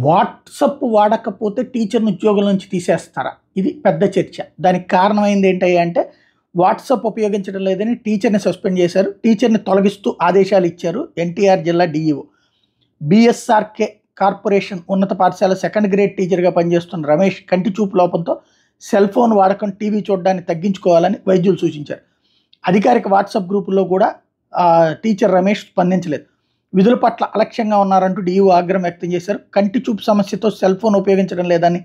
WhatsApp వాడకపోతే టీచర్ని ఉద్యోగం నుంచి తీసేస్తారా? ఇది పెద్ద చర్చ. దానికి కారణమైంది ఏంటంటే వాట్సప్ ఉపయోగించడం లేదని టీచర్ని సస్పెండ్ చేశారు. టీచర్ని తొలగిస్తూ ఆదేశాలు ఇచ్చారు ఎన్టీఆర్ జిల్లా డిఈఓ. బిఎస్ఆర్కే కార్పొరేషన్ ఉన్నత పాఠశాల సెకండ్ గ్రేడ్ టీచర్గా పనిచేస్తున్న రమేష్ కంటి చూపు లోపంతో సెల్ ఫోన్ వాడకం, టీవీ చూడడాన్ని తగ్గించుకోవాలని వైద్యులు సూచించారు. అధికారిక వాట్సాప్ గ్రూపుల్లో కూడా టీచర్ రమేష్ స్పందించలేదు. విధుల పట్ల అలక్ష్యంగా ఉన్నారంటూ డిఈఓ ఆగ్రహం వ్యక్తం చేశారు. కంటి చూపు సమస్యతో సెల్ ఫోన్ ఉపయోగించడం లేదని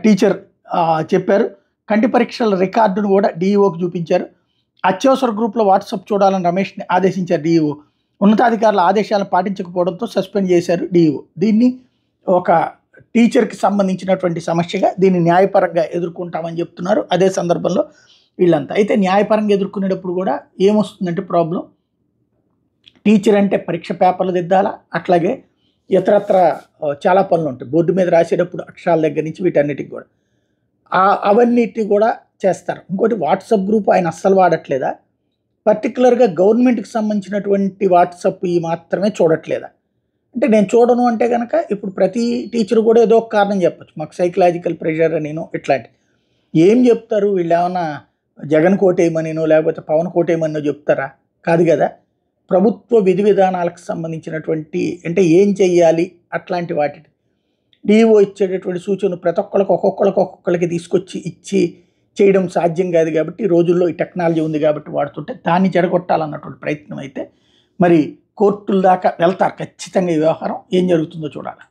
టీచర్ చెప్పారు. కంటి పరీక్షల రికార్డును కూడా డిఈఓకి చూపించారు. అత్యవసర గ్రూప్లో వాట్సాప్ చూడాలని రమేష్ని ఆదేశించారు డిఈఓ. ఉన్నతాధికారుల ఆదేశాలను పాటించకపోవడంతో సస్పెండ్ చేశారు డిఈఓ. దీన్ని ఒక టీచర్కి సంబంధించినటువంటి సమస్యగా దీన్ని న్యాయపరంగా ఎదుర్కొంటామని చెప్తున్నారు. అదే సందర్భంలో వీళ్ళంతా అయితే న్యాయపరంగా ఎదుర్కొనేటప్పుడు కూడా ఏమొస్తుందంటే ప్రాబ్లం, టీచర్ అంటే పరీక్ష పేపర్లు దిద్దాలా, అట్లాగే ఇతరత్ర చాలా పనులు ఉంటాయి. బోర్డు మీద రాసేటప్పుడు అక్షరాల దగ్గర నుంచి వీటన్నిటికి కూడా అవన్నిటి కూడా చేస్తారు. ఇంకోటి వాట్సాప్ గ్రూప్ ఆయన అస్సలు వాడట్లేదా? పర్టికులర్గా గవర్నమెంట్కి సంబంధించినటువంటి వాట్సాప్ ఈ మాత్రమే చూడట్లేదా? అంటే నేను చూడను అంటే కనుక ఇప్పుడు ప్రతి టీచర్ కూడా ఏదో ఒక కారణం చెప్పచ్చు. మాకు సైకలాజికల్ ప్రెషర్ నేను ఇట్లాంటి ఏం చెప్తారు వీళ్ళు? ఏమన్నా జగన్ కోటేయమనినో లేకపోతే పవన్ కోటేయమనినో చెప్తారా? కాదు కదా. ప్రభుత్వ విధి విధానాలకు సంబంధించినటువంటి అంటే ఏం చెయ్యాలి అట్లాంటి వాటి డిఓ ఇచ్చేటటువంటి సూచనలు ప్రతి ఒక్కొక్కరికి తీసుకొచ్చి ఇచ్చి చేయడం సాధ్యం కాదు. కాబట్టి ఈ రోజుల్లో ఈ టెక్నాలజీ ఉంది కాబట్టి వాడుతుంటే దాన్ని చెడగొట్టాలన్నటువంటి ప్రయత్నం అయితే మరి కోర్టుల దాకా వెళ్తారు ఖచ్చితంగా. ఈ వ్యవహారం ఏం జరుగుతుందో చూడాలి.